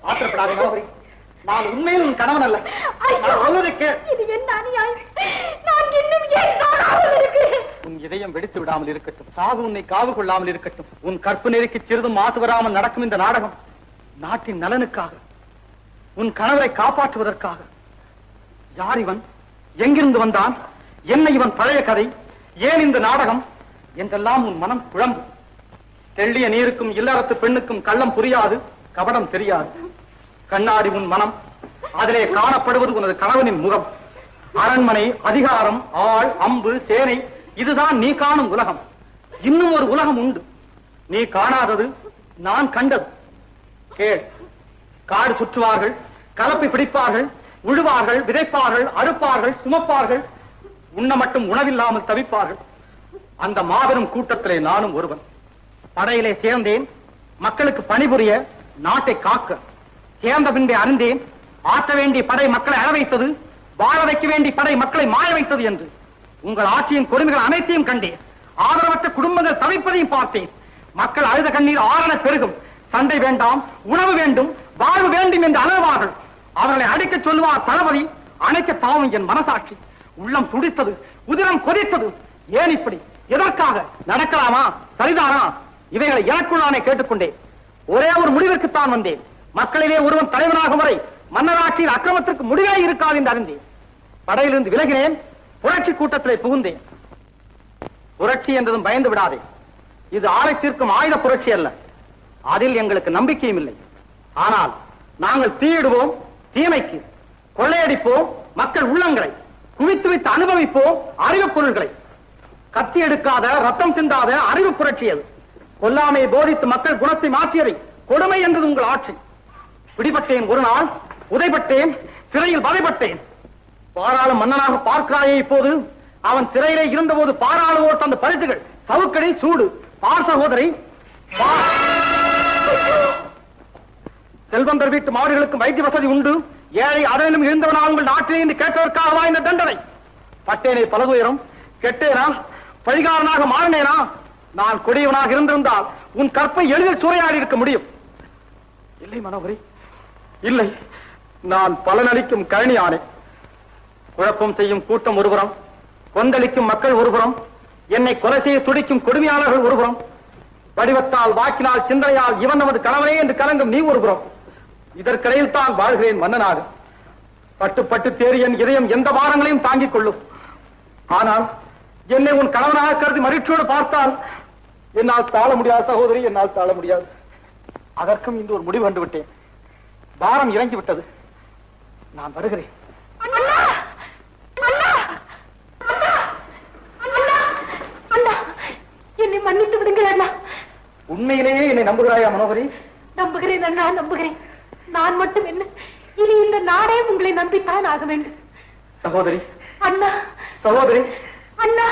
ஆத்திரப்படாத மனோகரி, நான் உண்மையில் உன் கணவன் அல்ல. இது என்ன அநியாயம்? நான் இன்னும் ஏன் காணாமல் இருக்கிறேன்? உன் இதயம் வெடித்து விடாமல் இருக்கட்டும், சாவு உன்னை காவு கொள்ளாமல் இருக்கட்டும். உன் கற்பு நெருக்கி சிறிதும் மாசு வராமல் நடக்கும் இந்த நாடகம் நாட்டின் நலனுக்காக, உன் கணவரை காப்பாற்றுவதற்காக. யார் இவன்? எங்கிருந்து வந்தான்? என்ன இவன் பழைய கதை? ஏன் இந்த நாடகம் என்றெல்லாம் உன் மனம் குழம்பு. தெள்ளிய நீருக்கும் இல்லறத்து பெண்ணுக்கும் கள்ளம் புரியாது, கபடம் தெரியாது. கண்ணாடி உன் மனம், அதிலே காணப்படுவது உனது கணவனின் முகம். அரண்மனை, அதிகாரம், ஆள், அம்பு, சேனை, இதுதான் நீ காணும் உலகம். இன்னும் ஒரு உலகம் உண்டு, நீ காணாதது, நான் கண்டது. கேள். காடு சுற்றுவார்கள், கலப்பை பிடிப்பார்கள், உழுவார்கள், விதைப்பார்கள், அறுப்பார்கள், சுமப்பார்கள், உண்ண மட்டும் உணவில்லாமல் தவிப்பார்கள். அந்த மாபெரும் கூட்டத்திலே நானும் ஒருவன். படையிலே சேர்ந்தேன், மக்களுக்கு பணிபுரிய, நாட்டை காக்க. சேர்ந்த பின்பே அறிந்தேன், ஆற்ற வேண்டிய படை மக்களை அழ வைத்தது, வாழ வைக்க வேண்டிய படை மக்களை மாய வைத்தது என்று. உங்கள் ஆட்சியின் கொடுமைகள் அனைத்தையும் கண்டேன். ஆதரவற்ற குடும்பங்கள் தவிப்பதையும் பார்த்தேன். மக்கள் அழுத கண்ணீர் ஆரண பெருகும். சண்டை வேண்டாம், உணவு வேண்டும், வாழ்வு வேண்டும் என்று அழுவார்கள். அவர்களை அடைக்க சொல்லுவார் தளபதி. அணைக்க பாவம் என் மனசாட்சி. உள்ளம் துடித்தது, உதிரம் கொதித்தது. ஏன் இப்படி? எதற்காக? நடக்கலாமா? சரிதானா? இவைகளை எனக்குள் நானே கேட்டுக்கொண்டேன். ஒரே ஒரு முடிவிற்குத்தான் வந்தேன். மக்களிலே ஒருவன் தலைவனாகும் வரை மன்னராட்சியில் அக்கிரமத்திற்கு முடிவே இருக்காது என்று அறிந்தேன். படையிலிருந்து விலகினேன், புரட்சி கூட்டத்திலே புகுந்தேன். புரட்சி என்றதும் பயந்து விடாதே. இது ஆளை தீர்க்கும் ஆயுத புரட்சி அல்ல. அதில் எங்களுக்கு நம்பிக்கையும் இல்லை. ஆனால் நாங்கள் தீயிடுவோம் தீமைக்கு, கொள்ளையடிப்போம் மக்கள் உள்ளங்களை, குவித்து வைத்து அனுபவிப்போம் அறிவு பொருள்களை. கத்தி எடுக்காத, ரத்தம் சிந்தாத அறிவு புரட்சி அது. கொல்லாமையை போதித்து மக்கள் குணத்தை மாற்றியதை கொடுமை என்றது உங்கள் ஆட்சி. பிடிபட்டேன் ஒரு நாள், உதைப்பட்டேன், சிறையில் வதைப்பட்டேன். பாராள மன்னனாக பார்க்கிறாயே இப்போது. அவன் சிறையிலே இருந்தபோது பாராளுவோர் தந்த பரிசுகள் சவுக்கடை சூடு. பார் சகோதரி, செல்வந்தர் வீட்டு மாடுகளுக்கு வைத்திய வசதி உண்டு, ஏழை அதனிலும் இருந்தவனா உங்கள் நாட்டிலே இருந்து கேட்டதற்காகவா இந்த தண்டனை? பட்டேனே பலதுயரம், கெட்டேனா, பழிகாரனாக மாறினேனா? நான் கொடியவனாக இருந்திருந்தால் உன் கற்பை எளிதில் சூறையாடி இருக்க முடியும். இல்லை மனோகரி, இல்லை. நான் பலனளிக்கும் கழனியானே. குழப்பம் செய்யும் கூட்டம் ஒருபுறம், கொந்தளிக்கும் மக்கள் ஒருபுறம், என்னை கொலை செய்ய துடிக்கும் கொடுமையாளர்கள் ஒருபுறம், வடிவத்தால், வாக்கினால், சிந்தனையால் இவன் நமது கணவனே என்று கலங்கும் நீ ஒருபுறம். இதற்கிடையில் தான் வாழ்கிறேன் மன்னனாக. பட்டு பட்டு தேறி என் இதயம் எந்த பாரங்களையும் தாங்கிக் கொள்ளும். ஆனால் என்னை உன் கணவனாக கருதி மகிழ்ச்சியோடு பார்த்தால் என்னால் தாழ முடியாது சகோதரி, என்னால் தாழ முடியாது. அதற்கும் இன்று ஒரு முடிவு கண்டு விட்டேன். பாரம் இறங்கிவிட்டது. நான் வருகிறேன். என்னை மன்னித்து விடுங்கள் அண்ணா. உண்மையிலேயே என்னை நம்புகிறாயா மனோகரி? நம்புகிறேன் அண்ணா, நம்புகிறேன். நான் மட்டும் என்ன, இனி இந்த நாடே உங்களை நம்பித்தான் ஆக வேண்டும். சகோதரி, அண்ணா, சகோதரி, அண்ணா.